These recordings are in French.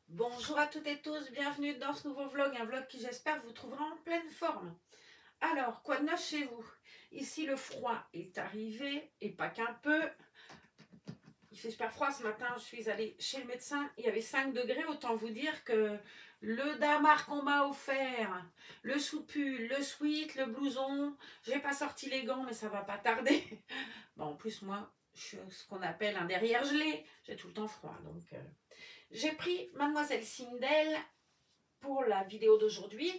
Bonjour à toutes et tous, bienvenue dans ce nouveau vlog, un vlog qui j'espère vous trouvera en pleine forme. Alors, quoi de neuf chez vous? Ici le froid est arrivé, et pas qu'un peu. Il fait super froid ce matin, je suis allée chez le médecin, il y avait 5 degrés, autant vous dire que le damar qu'on m'a offert, le soupul, le sweat, le blouson, j'ai pas sorti les gants mais ça va pas tarder. Bon, en plus moi, je suis ce qu'on appelle un derrière gelé, j'ai tout le temps froid donc... J'ai pris Mademoiselle Sindel pour la vidéo d'aujourd'hui.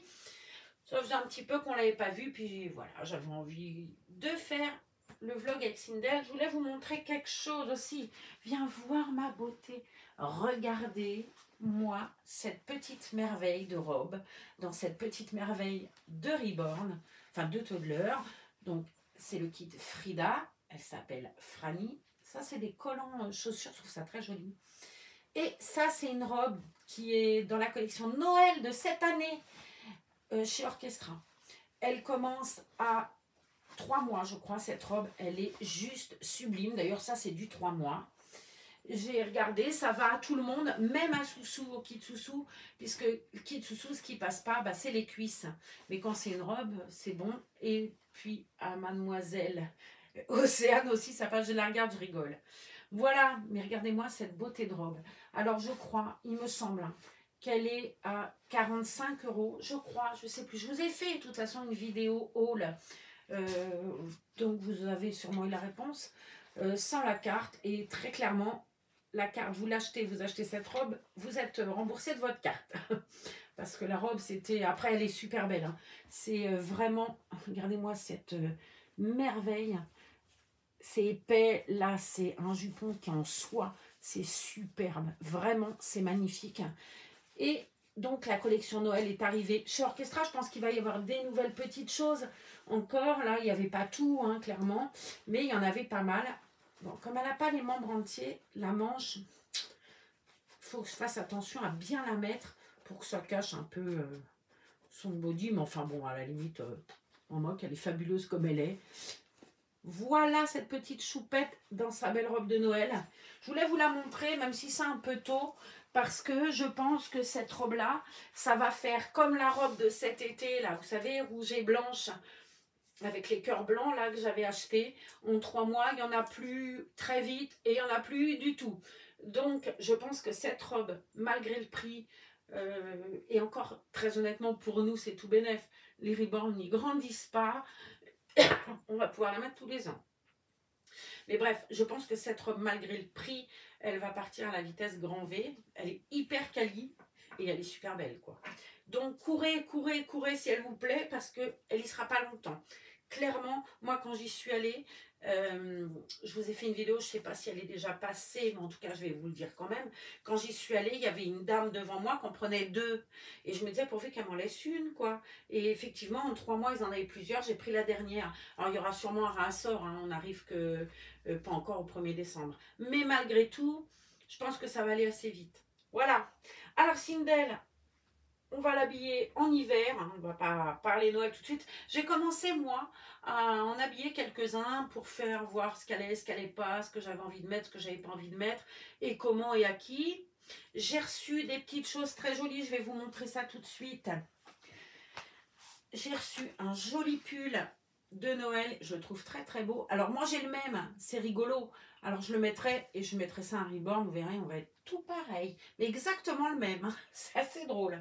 Ça faisait un petit peu qu'on ne l'avait pas vue, puis voilà, j'avais envie de faire le vlog avec Sindel. Je voulais vous montrer quelque chose aussi. Viens voir ma beauté. Regardez moi cette petite merveille de robe, dans cette petite merveille de Reborn, enfin de Toddler. Donc c'est le kit Frida, elle s'appelle Franny. Ça c'est des collants chaussures, je trouve ça très joli. Et ça, c'est une robe qui est dans la collection Noël de cette année chez Orchestra. Elle commence à 3 mois, je crois, cette robe. Elle est juste sublime. D'ailleurs, ça, c'est du 3 mois. J'ai regardé, ça va à tout le monde, même à Soussou, au kit Soussou, puisque le kit Soussou, ce qui passe pas, bah, c'est les cuisses. Mais quand c'est une robe, c'est bon. Et puis à Mademoiselle Océane aussi, ça passe, je la regarde, je rigole. Voilà, mais regardez-moi cette beauté de robe. Alors je crois, il me semble, qu'elle est à 45 euros. Je crois, je ne sais plus. Je vous ai fait de toute façon une vidéo haul. Euh, donc vous avez sûrement eu la réponse. Sans la carte. Et très clairement, la carte, vous l'achetez, vous achetez cette robe, vous êtes remboursé de votre carte. Parce que la robe, c'était... Après, elle est super belle. Hein. C'est vraiment... Regardez-moi cette merveille. C'est épais, là c'est un jupon qui est en soie, c'est superbe, vraiment c'est magnifique. Et donc la collection Noël est arrivée chez Orchestra, je pense qu'il va y avoir des nouvelles petites choses encore, là il n'y avait pas tout hein, clairement, mais il y en avait pas mal. Bon, comme elle n'a pas les membres entiers, la manche, il faut que je fasse attention à bien la mettre pour que ça cache un peu son body, mais enfin bon, à la limite, en moque, elle est fabuleuse comme elle est. Voilà cette petite choupette dans sa belle robe de Noël. Je voulais vous la montrer, même si c'est un peu tôt, parce que je pense que cette robe-là, ça va faire comme la robe de cet été, là, vous savez, rouge et blanche, avec les cœurs blancs, là, que j'avais acheté. En 3 mois, il n'y en a plus très vite et il n'y en a plus du tout. Donc, je pense que cette robe, malgré le prix, et encore, très honnêtement, pour nous, c'est tout bénef. Les Reborn n'y grandissent pas. On va pouvoir la mettre tous les ans. Mais bref, je pense que cette robe, malgré le prix, elle va partir à la vitesse grand V. Elle est hyper quali et elle est super belle, quoi. Donc, courez, courez, courez si elle vous plaît, parce qu'elle n'y sera pas longtemps. Clairement, moi, quand j'y suis allée, je vous ai fait une vidéo, je ne sais pas si elle est déjà passée, mais en tout cas, je vais vous le dire quand même. Quand j'y suis allée, il y avait une dame devant moi qui en prenait 2. Et je me disais, pourvu qu'elle m'en laisse une, quoi. Et effectivement, en 3 mois, ils en avaient plusieurs. J'ai pris la dernière. Alors, il y aura sûrement un rassort. Hein, on n'arrive que pas encore au 1er décembre. Mais malgré tout, je pense que ça va aller assez vite. Voilà. Alors, Sindel, on va l'habiller en hiver, hein, on ne va pas parler Noël tout de suite. J'ai commencé, moi, à en habiller quelques-uns pour faire voir ce qu'elle est, ce qu'elle n'est pas, ce que j'avais envie de mettre, ce que j'avais pas envie de mettre, et comment et à qui. J'ai reçu des petites choses très jolies, je vais vous montrer ça tout de suite. J'ai reçu un joli pull de Noël, je le trouve très très beau. Alors moi j'ai le même, c'est rigolo. Alors je le mettrai et je mettrai ça à Reborn, vous verrez, on va être tout pareil. Mais exactement le même, hein. C'est assez drôle.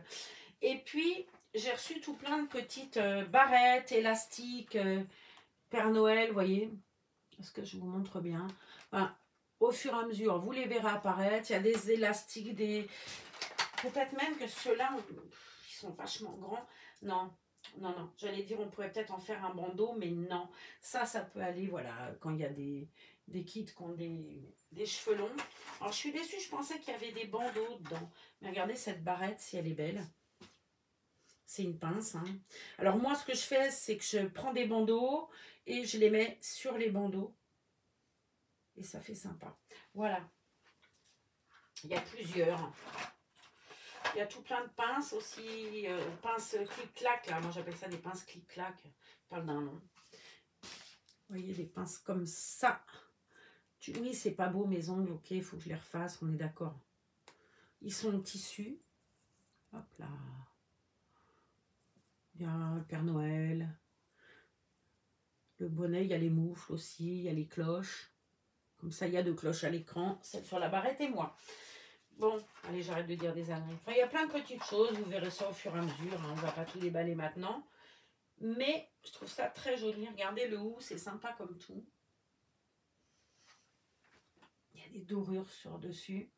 Et puis, j'ai reçu tout plein de petites barrettes, élastiques, Père Noël, vous voyez. Est-ce que je vous montre bien? Enfin, au fur et à mesure, vous les verrez apparaître. Il y a des élastiques, des... Peut-être même que ceux-là, ils sont vachement grands. Non, non, non. J'allais dire, on pourrait peut-être en faire un bandeau, mais non. Ça peut aller, voilà, quand il y a des kits qui ont des cheveux longs. Alors, je suis déçue, je pensais qu'il y avait des bandeaux dedans. Mais regardez cette barrette, si elle est belle. C'est une pince. Hein. Alors moi, ce que je fais, c'est que je prends des bandeaux et je les mets sur les bandeaux. Et ça fait sympa. Voilà. Il y a plusieurs. Il y a tout plein de pinces aussi. Pinces clic-clac, là. Moi, j'appelle ça des pinces clic-clac. Je parle d'un nom. Vous voyez, des pinces comme ça. Oui, c'est pas beau mes ongles. Ok, il faut que je les refasse. On est d'accord. Ils sont en tissu. Hop là. Il y a le Père Noël. Le bonnet, il y a les moufles aussi, il y a les cloches. Comme ça, il y a 2 cloches à l'écran. Celle sur la barrette et moi. Bon, allez, j'arrête de dire des âneries. Enfin, il y a plein de petites choses. Vous verrez ça au fur et à mesure. Hein, on ne va pas tout déballer maintenant. Mais je trouve ça très joli. Regardez le hou, c'est sympa comme tout. Il y a des dorures sur dessus.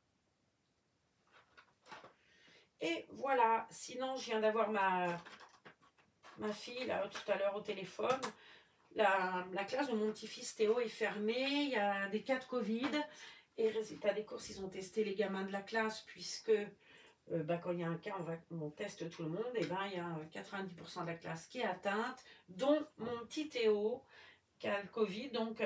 Et voilà. Sinon, je viens d'avoir ma fille là tout à l'heure au téléphone. La classe de mon petit-fils Théo est fermée. Il y a des cas de Covid. Et résultat des courses, ils ont testé les gamins de la classe puisque quand il y a un cas, on teste tout le monde. Et ben, il y a 90% de la classe qui est atteinte, dont mon petit Théo qui a le Covid. Donc,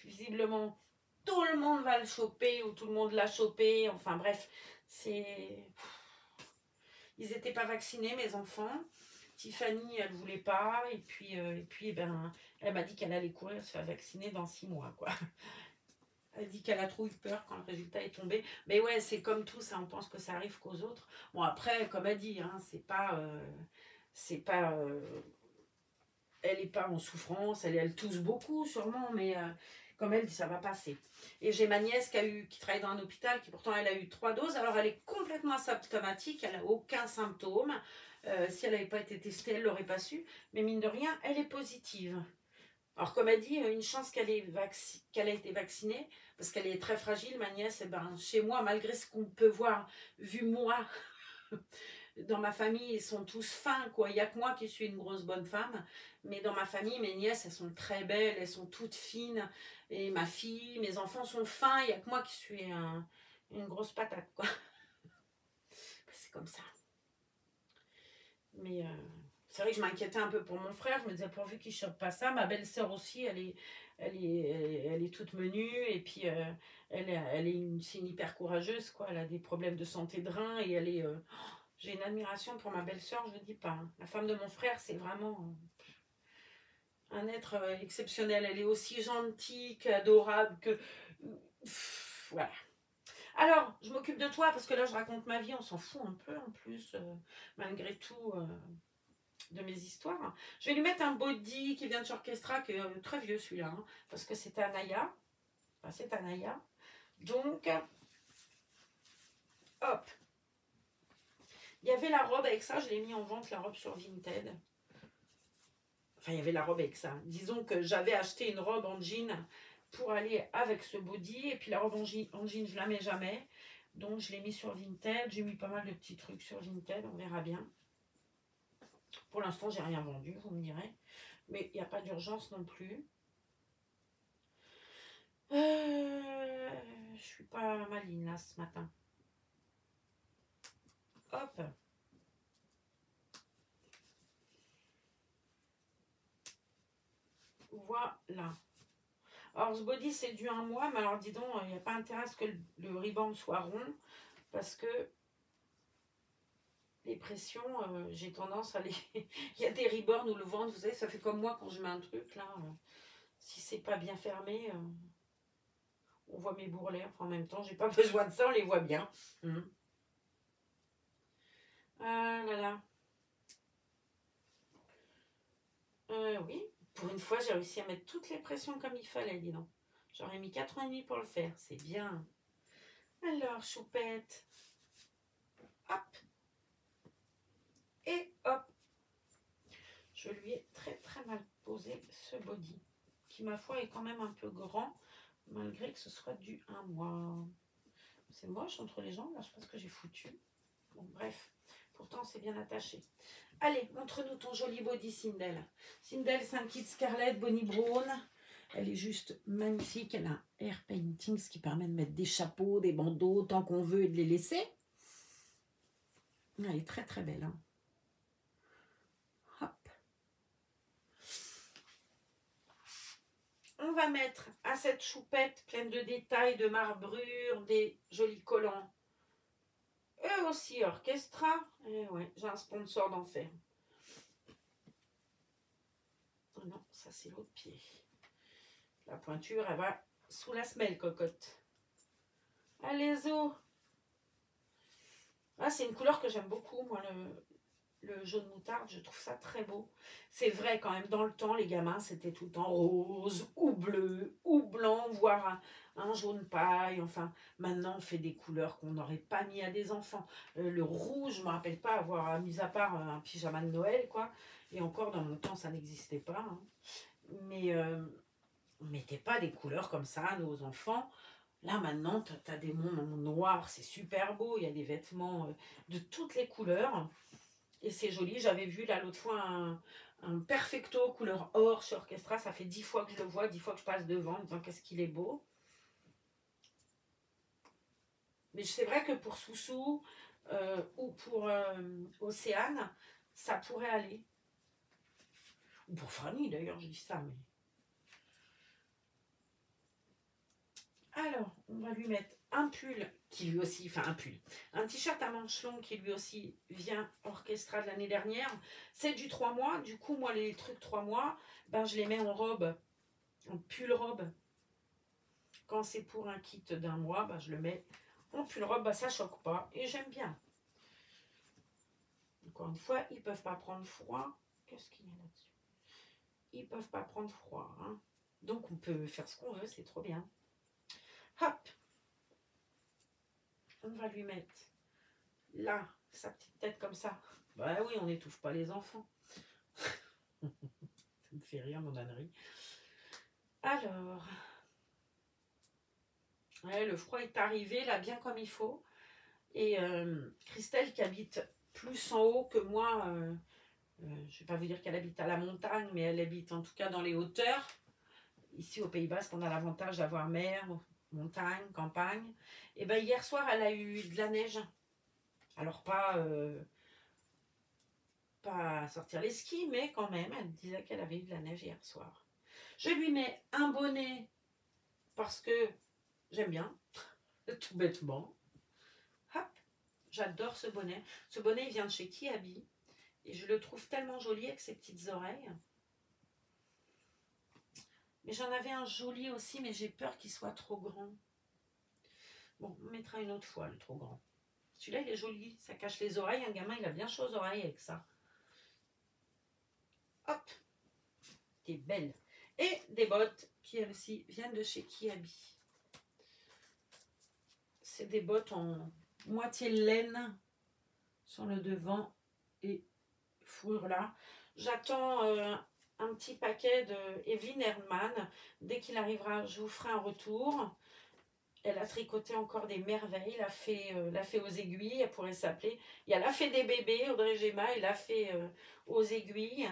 visiblement, tout le monde va le choper ou tout le monde l'a chopé. Enfin bref, c'est... Ils n'étaient pas vaccinés, mes enfants. Tiffany, elle ne voulait pas. Et puis ben, elle m'a dit qu'elle allait courir se faire vacciner dans 6 mois, quoi. Elle dit qu'elle a trop eu peur quand le résultat est tombé. Mais ouais, c'est comme tout, ça, on pense que ça arrive qu'aux autres. Bon, après, comme elle dit, hein, c'est pas... elle n'est pas en souffrance, elle tousse beaucoup sûrement, mais comme elle dit, ça va passer. Et j'ai ma nièce qui travaille dans un hôpital, qui pourtant elle a eu 3 doses, alors elle est complètement asymptomatique, elle n'a aucun symptôme. Si elle n'avait pas été testée, elle ne l'aurait pas su. Mais mine de rien, elle est positive. Alors comme elle dit, une chance qu'elle ait été vaccinée, parce qu'elle est très fragile, ma nièce, et ben, chez moi, malgré ce qu'on peut voir, vu moi, dans ma famille, ils sont tous fins, quoi. Il n'y a que moi qui suis une grosse bonne femme. Mais dans ma famille, mes nièces, elles sont très belles, elles sont toutes fines. Et ma fille, mes enfants sont fins. Il n'y a que moi qui suis une grosse patate, quoi. C'est comme ça. Mais c'est vrai que je m'inquiétais un peu pour mon frère. Je me disais, pourvu qu'il ne chope pas ça. Ma belle-sœur aussi, elle est toute menue. Et puis, c'est une hyper courageuse, quoi. Elle a des problèmes de santé de rein. Et elle est... j'ai une admiration pour ma belle-sœur, je ne dis pas. Hein. La femme de mon frère, c'est vraiment un être exceptionnel. Elle est aussi gentille qu'adorable que... voilà. Alors, je m'occupe de toi parce que là, je raconte ma vie. On s'en fout un peu en plus, malgré tout, de mes histoires. Je vais lui mettre un body qui vient de chez Orchestra, qui est très vieux celui-là, hein, parce que c'est Anaya. Enfin, c'est Anaya. Donc, hop. Il y avait la robe avec ça, je l'ai mis en vente, la robe sur Vinted. Enfin, il y avait la robe avec ça. Disons que j'avais acheté une robe en jean pour aller avec ce body. Et puis la robe en jean, je la mets jamais. Donc, je l'ai mis sur Vinted. J'ai mis pas mal de petits trucs sur Vinted, on verra bien. Pour l'instant, j'ai rien vendu, vous me direz. Mais il n'y a pas d'urgence non plus. Je suis pas maligne là ce matin. Hop. Voilà. Alors ce body c'est du 1 mois, mais alors dis donc, il n'y a pas intérêt à ce que le ruban soit rond, parce que les pressions, j'ai tendance à les... il y a des ribords où le ventre, vous savez, ça fait comme moi quand je mets un truc là, si c'est pas bien fermé, on voit mes bourrelets, enfin en même temps, j'ai pas besoin de ça, on les voit bien. Ah là là. Oui, pour une fois, j'ai réussi à mettre toutes les pressions comme il fallait, dis donc. J'aurais mis 4 ans et demi pour le faire, c'est bien. Alors, choupette. Hop. Et hop. Je lui ai très très mal posé ce body, qui ma foi est quand même un peu grand, malgré que ce soit du 1 mois. C'est moche entre les jambes, là, je sais pas ce que j'ai foutu. Bon, bref, pourtant c'est bien attaché. Allez, montre-nous ton joli body, Sindel. Sindel, c'est un kit Scarlett Bonnie Brown. Elle est juste magnifique. Elle a un air painting, ce qui permet de mettre des chapeaux, des bandeaux, tant qu'on veut, et de les laisser. Elle est très très belle. Hein. Hop. On va mettre à cette choupette pleine de détails, de marbrures, des jolis collants. Eux aussi, Orchestra. Et ouais, j'ai un sponsor d'enfer. Oh non, ça c'est l'autre pied. La pointure, elle va sous la semelle, cocotte. Allez, zo. Moi, c'est une couleur que j'aime beaucoup, moi, le jaune moutarde, je trouve ça très beau. C'est vrai, quand même, dans le temps, les gamins, c'était tout le temps rose, ou bleu, ou blanc, voire un jaune paille. Enfin, maintenant, on fait des couleurs qu'on n'aurait pas mis à des enfants. Le rouge, je ne me rappelle pas avoir, mis à part un pyjama de Noël, quoi. Et encore, dans mon temps, ça n'existait pas. Hein. Mais on ne mettait pas des couleurs comme ça à nos enfants. Là, maintenant, tu as des monts noirs, c'est super beau. Il y a des vêtements de toutes les couleurs. Et c'est joli. J'avais vu là l'autre fois un perfecto couleur or chez Orchestra. Ça fait 10 fois que je le vois, 10 fois que je passe devant en disant qu'est-ce qu'il est beau. Mais c'est vrai que pour Soussou ou pour Océane, ça pourrait aller. Ou pour Fanny d'ailleurs, je dis ça. Mais... Alors, on va lui mettre un pull qui lui aussi, enfin un pull, un t-shirt à manches longues qui lui aussi vient Orchestra de l'année dernière. C'est du 3 mois, du coup moi les trucs 3 mois, ben, je les mets en robe, en pull robe. Quand c'est pour un kit d'un mois, ben, je le mets en pull robe, ben, ça choque pas et j'aime bien. Encore une fois, ils ne peuvent pas prendre froid. Qu'est-ce qu'il y a là-dessus? Ils ne peuvent pas prendre froid. Hein. Donc on peut faire ce qu'on veut, c'est trop bien. Hop! On va lui mettre là, sa petite tête comme ça. Bah oui, on n'étouffe pas les enfants. Ça me fait rire, mon ânerie. Alors, ouais, le froid est arrivé, là, bien comme il faut. Et Christelle, qui habite plus en haut que moi, je ne vais pas vous dire qu'elle habite à la montagne, mais elle habite en tout cas dans les hauteurs. Ici, au Pays Basque, on a l'avantage d'avoir mer, montagne, campagne. Et bien, hier soir, elle a eu de la neige. Alors, pas à sortir les skis, mais quand même, elle disait qu'elle avait eu de la neige hier soir. Je lui mets un bonnet parce que j'aime bien, tout bêtement. Hop, j'adore ce bonnet. Ce bonnet, il vient de chez Kiabi et je le trouve tellement joli avec ses petites oreilles. Mais j'en avais un joli aussi, mais j'ai peur qu'il soit trop grand. Bon, on mettra une autre fois le trop grand. Celui-là, il est joli, ça cache les oreilles. Un gamin, il a bien chaud aux oreilles avec ça. Hop, t'es belle. Et des bottes qui, elles aussi, viennent de chez Kiabi. C'est des bottes en moitié laine sur le devant et fourrure là. J'attends un petit paquet de Evelyne Erdmann. Dès qu'il arrivera, je vous ferai un retour. Elle a tricoté encore des merveilles. La fée aux aiguilles, elle pourrait s'appeler. Il y a la fée des bébés, Audrey Gemma, et la fée aux aiguilles,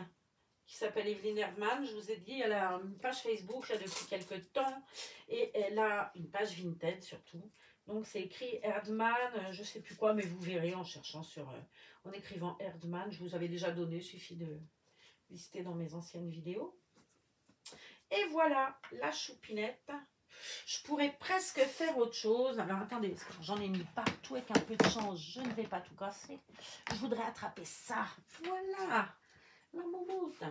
qui s'appelle Evelyne Erdmann. Je vous ai dit, elle a une page Facebook là depuis quelques temps. Et elle a une page Vinted surtout. Donc c'est écrit Erdmann, je ne sais plus quoi, mais vous verrez en cherchant en écrivant Erdmann. Je vous avais déjà donné, il suffit de lister dans mes anciennes vidéos. Et voilà, la choupinette. Je pourrais presque faire autre chose. Alors attendez, j'en ai mis partout avec un peu de chance. Je ne vais pas tout casser. Je voudrais attraper ça. Voilà, la moumoute.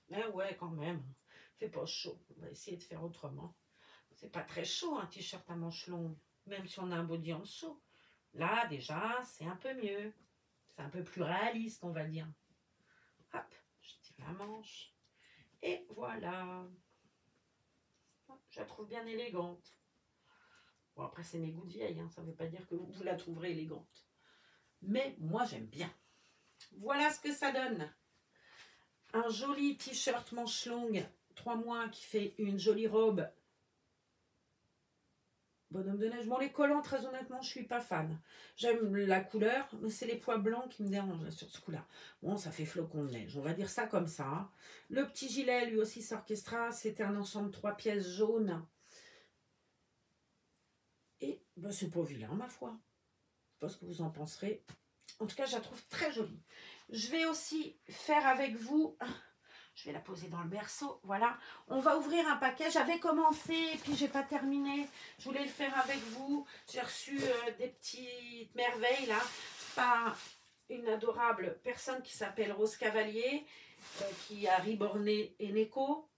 Mais ouais, quand même, fait pas chaud. On va essayer de faire autrement. C'est pas très chaud un t-shirt à manches longues, même si on a un body en dessous. Là, déjà, c'est un peu mieux. C'est un peu plus réaliste, on va dire. Hop, je tire la manche. Et voilà. Je la trouve bien élégante. Bon, après, c'est mes goûts de vieille. Hein. Ça ne veut pas dire que vous la trouverez élégante. Mais moi, j'aime bien. Voilà ce que ça donne. Un joli t-shirt manche longue, 3 mois, qui fait une jolie robe. Bonhomme de neige. Bon, les collants, très honnêtement, je ne suis pas fan. J'aime la couleur, mais c'est les pois blancs qui me dérangent sur ce coup-là. Bon, ça fait flocon de neige. On va dire ça comme ça. Le petit gilet, lui aussi, c'est Orchestra. C'était un ensemble de 3 pièces jaunes. Et ben, c'est pas vilain, ma foi. Je ne sais pas ce que vous en penserez. En tout cas, je la trouve très jolie. Je vais aussi faire avec vous... Je vais la poser dans le berceau, voilà. On va ouvrir un paquet. J'avais commencé et puis j'ai pas terminé. Je voulais le faire avec vous. J'ai reçu des petites merveilles là par une adorable personne qui s'appelle Rose Cavalier, qui a reborné Eneco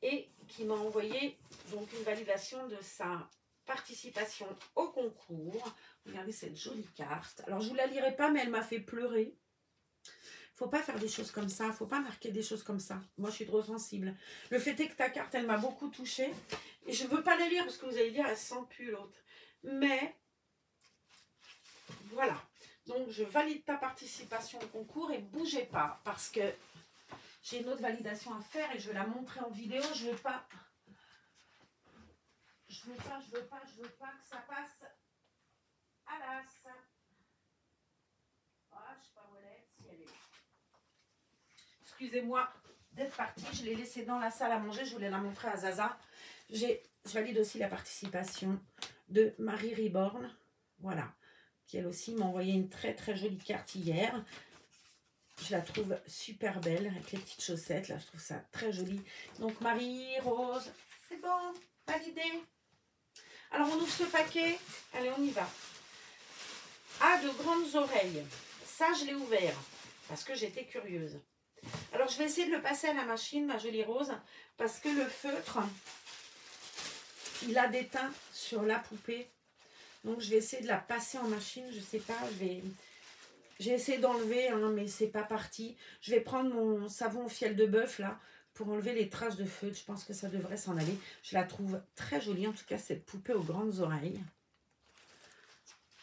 et qui m'a envoyé donc une validation de sa participation au concours. Regardez cette jolie carte. Alors, je ne vous la lirai pas, mais elle m'a fait pleurer. Faut pas faire des choses comme ça. Faut pas marquer des choses comme ça. Moi, je suis trop sensible. Le fait est que ta carte, elle m'a beaucoup touchée. Et je ne veux pas la lire parce que vous allez dire, elle sent plus l'autre. Mais, voilà. Donc, je valide ta participation au concours et bougez pas. Parce que j'ai une autre validation à faire et je vais la montrer en vidéo. Je veux pas que ça passe à l'as. Ah, je sais pas où elle est, si elle est là. Excusez-moi d'être partie, je l'ai laissée dans la salle à manger, je voulais la montrer à Zaza. Je valide aussi la participation de Marie Reborn, voilà, qui elle aussi m'a envoyé une très très jolie carte hier. Je la trouve super belle avec les petites chaussettes, là je trouve ça très joli. Donc Marie, Rose, c'est bon, validé. Alors on ouvre ce paquet, allez on y va. Ah, de grandes oreilles, ça je l'ai ouvert parce que j'étais curieuse. Alors, je vais essayer de le passer à la machine, ma jolie Rose, parce que le feutre, il a des teints sur la poupée. Donc, je vais essayer de la passer en machine. Je sais pas, j'ai essayé d'enlever, hein, mais c'est pas parti. Je vais prendre mon savon au fiel de bœuf, là, pour enlever les traces de feutre. Je pense que ça devrait s'en aller. Je la trouve très jolie, en tout cas, cette poupée aux grandes oreilles.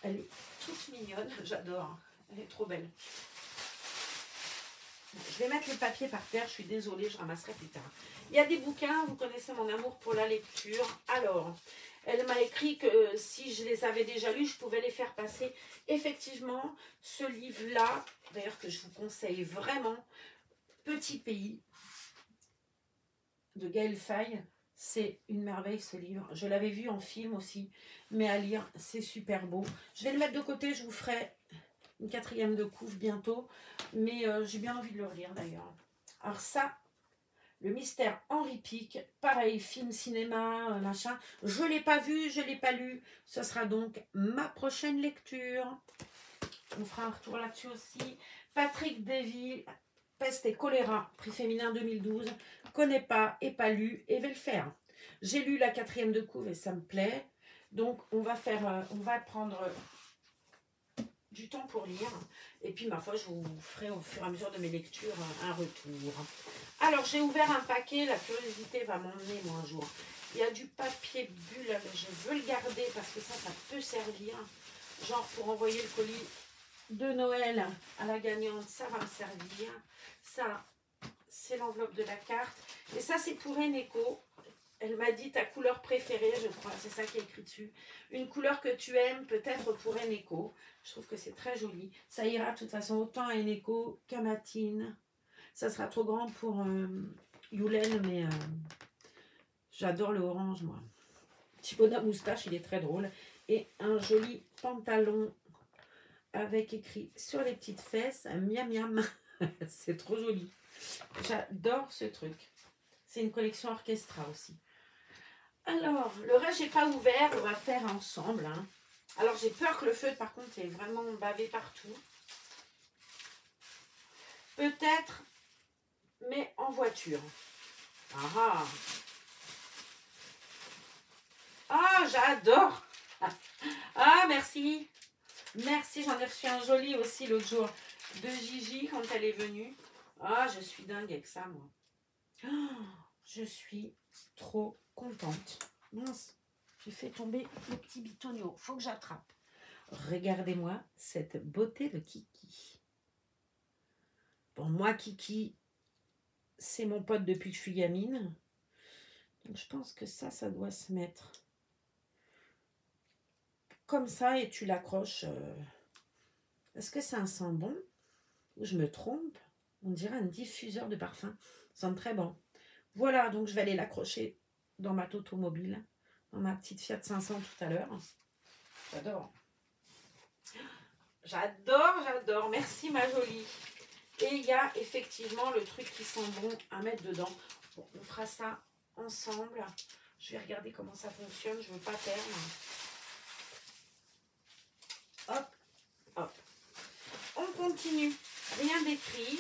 Elle est toute mignonne, j'adore. Elle est trop belle. Je vais mettre le papier par terre, je suis désolée, je ramasserai plus tard. Il y a des bouquins, vous connaissez mon amour pour la lecture. Alors, elle m'a écrit que si je les avais déjà lus, je pouvais les faire passer. Effectivement, ce livre-là, d'ailleurs que je vous conseille vraiment, Petit Pays, de Gaël Faye, c'est une merveille ce livre. Je l'avais vu en film aussi, mais à lire, c'est super beau. Je vais le mettre de côté, je vous ferai une 4e de couve bientôt, mais j'ai bien envie de le relire d'ailleurs. Alors ça, le mystère Henri Pic, pareil, film, cinéma, machin, je ne l'ai pas vu, je ne l'ai pas lu, ce sera donc ma prochaine lecture. On fera un retour là-dessus aussi. Patrick Davy, Peste et choléra, prix féminin 2012, connais pas et pas lu et vais le faire. J'ai lu la 4e de couve et ça me plaît, donc on va prendre du temps pour lire. Et puis, ma foi, je vous ferai au fur et à mesure de mes lectures un retour. Alors, j'ai ouvert un paquet. La curiosité va m'emmener, moi, un jour. Il y a du papier bulle. Je veux le garder parce que ça peut servir. Genre, pour envoyer le colis de Noël à la gagnante, ça va me servir. Ça, c'est l'enveloppe de la carte. Et ça, c'est pour Eneco. Elle m'a dit ta couleur préférée, je crois, c'est ça qui est écrit dessus. Une couleur que tu aimes, peut-être pour Eneco. Je trouve que c'est très joli. Ça ira de toute façon autant à Eneco qu'à Matine. Ça sera trop grand pour Yulen, mais j'adore le orange, moi. Petit bonhomme moustache, il est très drôle. Et un joli pantalon avec écrit sur les petites fesses, miam miam. C'est trop joli. J'adore ce truc. C'est une collection orchestra aussi. Alors, le reste, j'ai pas ouvert. On va faire ensemble. Hein. Alors, j'ai peur que le feutre, par contre, est vraiment bavé partout. Peut-être, mais en voiture. Ah ah. Ah, j'adore. Ah, merci. Merci, j'en ai reçu un joli aussi l'autre jour de Gigi quand elle est venue. Ah, je suis dingue avec ça, moi. Oh, je suis trop contente. Mince, j'ai fait tomber le petit bitonio. Faut que j'attrape. Regardez-moi cette beauté de Kiki. Bon, moi, Kiki, c'est mon pote depuis que je suis gamine. Donc, je pense que ça doit se mettre comme ça et tu l'accroches. Est-ce que c'est un sent bon? Ou je me trompe? On dirait un diffuseur de parfum. Ça sent très bon. Voilà, donc je vais aller l'accrocher dans ma automobile, dans ma petite Fiat 500 tout à l'heure. J'adore. J'adore, j'adore. Merci ma jolie. Et il y a effectivement le truc qui sent bon à mettre dedans. Bon, on fera ça ensemble. Je vais regarder comment ça fonctionne. Je ne veux pas perdre. Hop, hop. On continue. Rien d'écrit.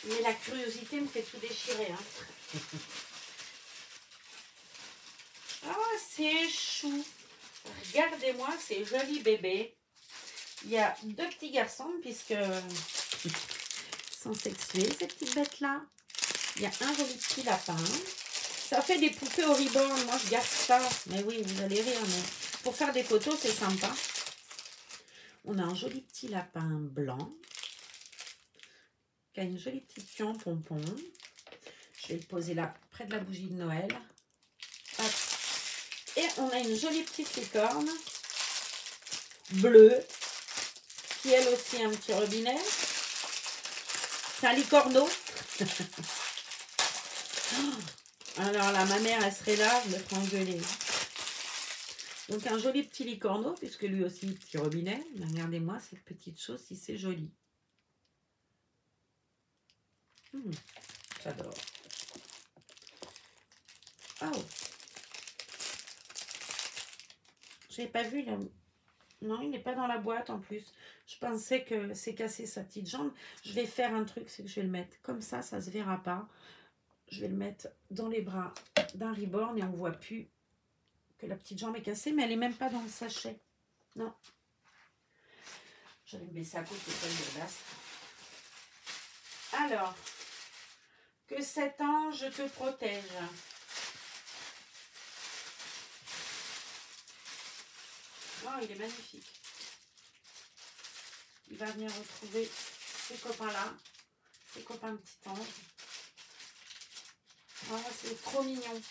Mais la curiosité me fait tout déchirer. Hein. Ah, c'est chou. Regardez-moi ces jolis bébés. Il y a 2 petits garçons, puisque sont sexués, ces petites bêtes-là. Il y a un joli petit lapin. Ça fait des poupées au ribbon. Moi, je garde ça. Mais oui, vous allez rire, mais pour faire des photos, c'est sympa. On a un joli petit lapin blanc qui a une jolie petite queue en pompon. Je vais le poser là, près de la bougie de Noël. Hop. Et on a une jolie petite licorne bleue qui elle aussi a un petit robinet. C'est un licorneau. Alors là, ma mère, elle serait là, je me ferais engueuler. Donc un joli petit licorneau, puisque lui aussi, petit robinet. Regardez-moi cette petite chose, si c'est joli. J'adore. Oh. Je n'ai pas vu, là. Non, il n'est pas dans la boîte en plus. Je pensais que c'est cassé sa petite jambe. Je vais faire un truc, c'est que je vais le mettre comme ça ne se verra pas. Je vais le mettre dans les bras d'un Reborn et on ne voit plus que la petite jambe est cassée, mais elle n'est même pas dans le sachet. Non. Je vais le baisser à côté, c'est pas l'audace. Alors, que cet ange te protège. Oh, il est magnifique. Il va venir retrouver ses copains-là, ses copains petits anges. Oh, c'est trop mignon.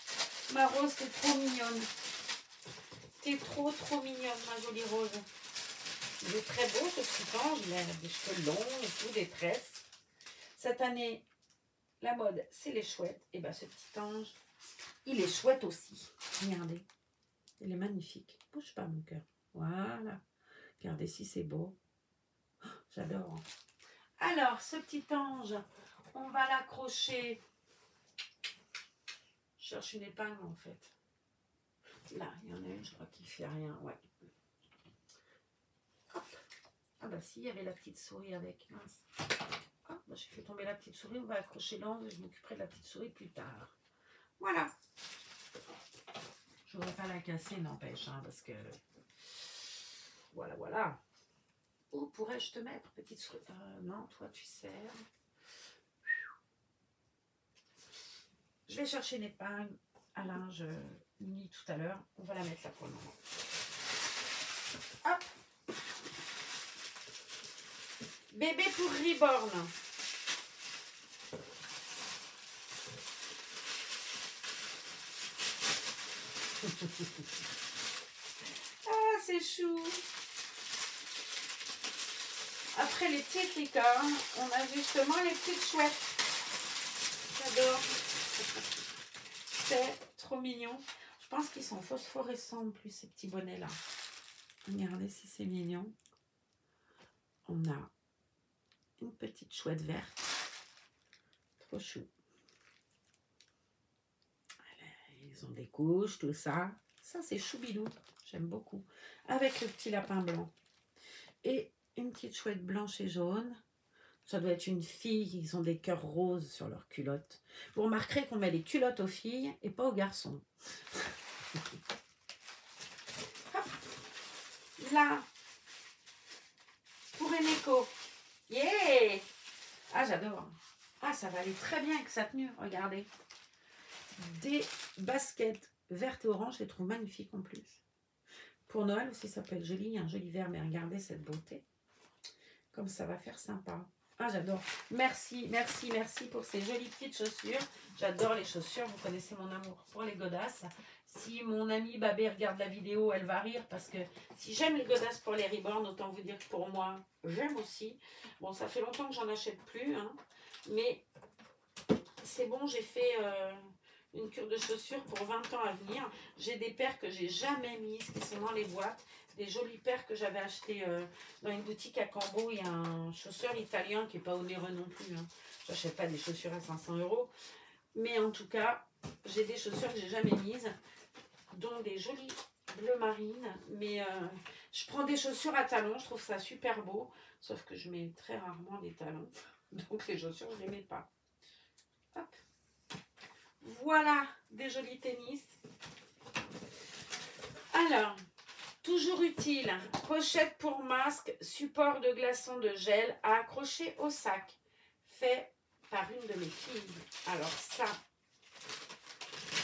Ma rose, t'es trop mignonne. T'es trop mignonne, ma jolie rose. Il est très beau, ce petit ange. Il a des cheveux longs et tout, des tresses. Cette année, la mode, c'est les chouettes. Et bien, ce petit ange, il est chouette aussi. Regardez. Il est magnifique. Bouge pas, mon cœur. Voilà. Regardez si c'est beau. Oh, j'adore. Alors, ce petit ange, on va l'accrocher. Je cherche une épingle, en fait. Là, il y en a une, je crois qu'il ne fait rien. Ouais. Hop. Ah bah si, il y avait la petite souris avec. Mince. Ah, bah, j'ai fait tomber la petite souris. On va accrocher l'ange et je m'occuperai de la petite souris plus tard. Voilà. Je ne voudrais pas la casser, n'empêche, hein, parce que... Voilà, voilà. Où pourrais-je te mettre, petite souris? Non, toi, tu sers. Je vais chercher une épingle à linge mis tout à l'heure. On va la mettre là pour le moment. Hop. Bébé pour Reborn. Ah, c'est chou. Après les petites licornes, on a justement les petites chouettes. J'adore. C'est trop mignon. Je pense qu'ils sont phosphorescents en plus, ces petits bonnets-là. Regardez si c'est mignon. On a une petite chouette verte. Trop chou. Ils ont des couches, tout ça. Ça, c'est choubidou. J'aime beaucoup. Avec le petit lapin blanc. Et une petite chouette blanche et jaune. Ça doit être une fille. Ils ont des cœurs roses sur leurs culottes. Vous remarquerez qu'on met les culottes aux filles et pas aux garçons. Hop. Là. Pour Eneko. Yeah. Ah, j'adore. Ah, ça va aller très bien avec sa tenue. Regardez. Des baskets vertes et orange. Je les trouve magnifiques en plus. Pour Noël aussi, ça peut être joli. Il y a un joli vert, mais regardez cette beauté. Comme ça va faire sympa. Ah, j'adore. Merci, merci, merci pour ces jolies petites chaussures. J'adore les chaussures. Vous connaissez mon amour pour les godasses. Si mon amie Babé regarde la vidéo, elle va rire parce que si j'aime les godasses pour les Reborn, autant vous dire que pour moi, j'aime aussi. Bon, ça fait longtemps que j'en achète plus, hein, mais c'est bon, j'ai fait une cure de chaussures pour 20 ans à venir. J'ai des paires que j'ai jamais mises, qui sont dans les boîtes. Des jolies paires que j'avais achetées dans une boutique à Cambo. Il y a un chausseur italien qui n'est pas onéreux non plus. Hein. Je n'achète pas des chaussures à 500 €. Mais en tout cas, j'ai des chaussures que j'ai jamais mises, dont des jolies bleu marine. Mais je prends des chaussures à talons, je trouve ça super beau. Sauf que je mets très rarement des talons. Donc les chaussures, je ne les mets pas. Hop. Voilà des jolis tennis. Alors, toujours utile, pochette pour masque, support de glaçon de gel à accrocher au sac, fait par une de mes filles. Alors ça,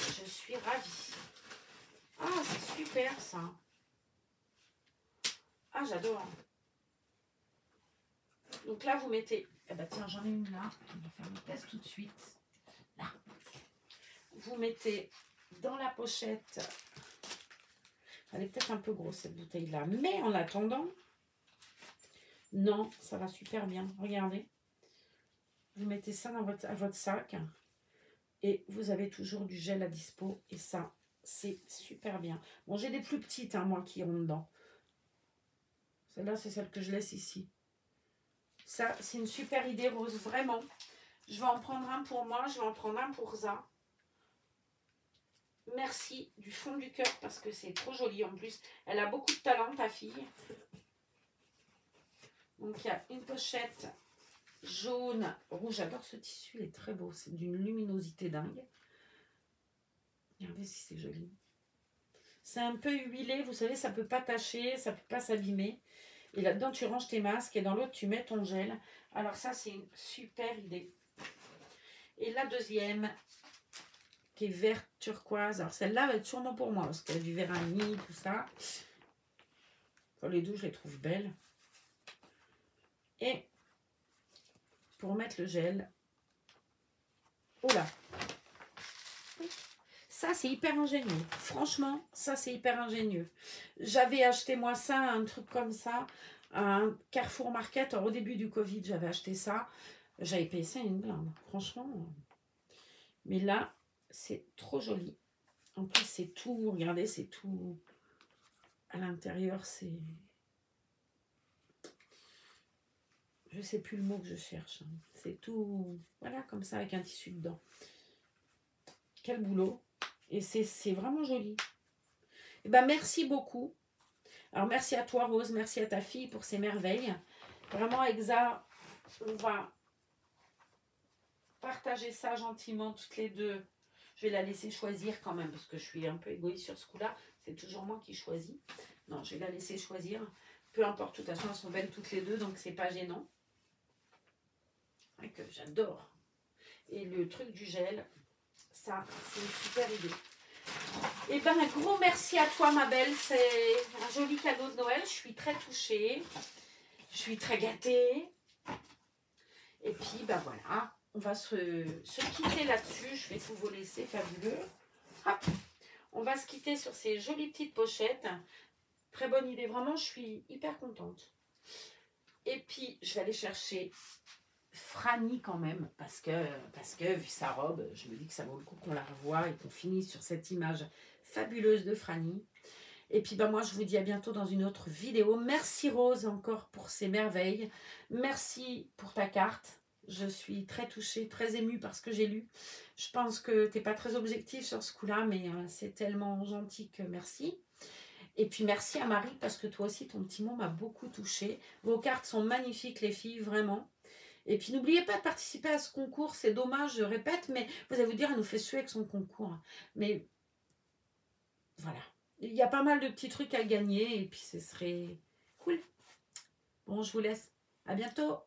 je suis ravie. Ah, c'est super ça. Ah, j'adore. Donc là, vous mettez... Eh ben tiens, j'en ai une là. On va faire le test tout de suite. Là. Vous mettez dans la pochette... Elle est peut-être un peu grosse cette bouteille-là. Mais en attendant... Non, ça va super bien. Regardez. Vous mettez ça dans votre sac. Et vous avez toujours du gel à dispo. Et ça, c'est super bien. Bon, j'ai des plus petites, hein, moi, qui ont dedans. Celle-là, c'est celle que je laisse ici. Ça, c'est une super idée, Rose, vraiment. Je vais en prendre un pour moi, je vais en prendre un pour ça. Merci du fond du cœur parce que c'est trop joli en plus. Elle a beaucoup de talent, ta fille. Donc, il y a une pochette jaune, rouge. J'adore ce tissu, il est très beau. C'est d'une luminosité dingue. Regardez si c'est joli. C'est un peu huilé, vous savez, ça ne peut pas tacher, ça ne peut pas s'abîmer. Et là-dedans, tu ranges tes masques et dans l'autre, tu mets ton gel. Alors ça, c'est une super idée. Et la deuxième, qui est vert turquoise. Alors celle-là va être sûrement pour moi, parce qu'elle a du vérani, tout ça. Enfin, les deux, je les trouve belles. Et pour mettre le gel, oh là, ça c'est hyper ingénieux. Franchement, ça c'est hyper ingénieux. J'avais acheté moi ça, un truc comme ça, un Carrefour Market. Alors, au début du Covid, j'avais acheté ça. J'avais payé ça une blinde, franchement. Mais là, c'est trop joli. En plus, c'est tout, regardez, c'est tout. À l'intérieur, c'est... Je sais plus le mot que je cherche. C'est tout, voilà, comme ça, avec un tissu dedans. Quel boulot. Et c'est vraiment joli. Et ben, merci beaucoup. Alors, merci à toi, Rose. Merci à ta fille pour ces merveilles. Vraiment, Exa, on va partager ça gentiment toutes les deux. Je vais la laisser choisir quand même, parce que je suis un peu égoïste sur ce coup-là. C'est toujours moi qui choisis. Non, je vais la laisser choisir. Peu importe, de toute façon, elles sont belles toutes les deux, donc c'est pas gênant. Et que j'adore. Et le truc du gel, ça, c'est une super idée. Et ben, un gros merci à toi, ma belle. C'est un joli cadeau de Noël. Je suis très touchée. Je suis très gâtée. Et puis, ben voilà, on va se quitter là-dessus. Je vais tout vous laisser, fabuleux. Hop. On va se quitter sur ces jolies petites pochettes. Très bonne idée, vraiment, je suis hyper contente. Et puis, je vais aller chercher Franny quand même, parce que vu sa robe, je me dis que ça vaut le coup qu'on la revoie et qu'on finisse sur cette image fabuleuse de Franny. Et puis ben moi je vous dis à bientôt dans une autre vidéo. Merci Rose encore pour ces merveilles. Merci pour ta carte. Je suis très touchée, très émue par ce que j'ai lu. Je pense que tu n'es pas très objective sur ce coup-là, mais c'est tellement gentil que merci. Et puis merci à Marie, parce que toi aussi ton petit mot m'a beaucoup touchée. Vos cartes sont magnifiques les filles, vraiment. Et puis n'oubliez pas de participer à ce concours, c'est dommage, je répète, mais vous allez vous dire, elle nous fait suer avec son concours. Mais voilà, il y a pas mal de petits trucs à gagner et puis ce serait cool. Bon, je vous laisse, à bientôt.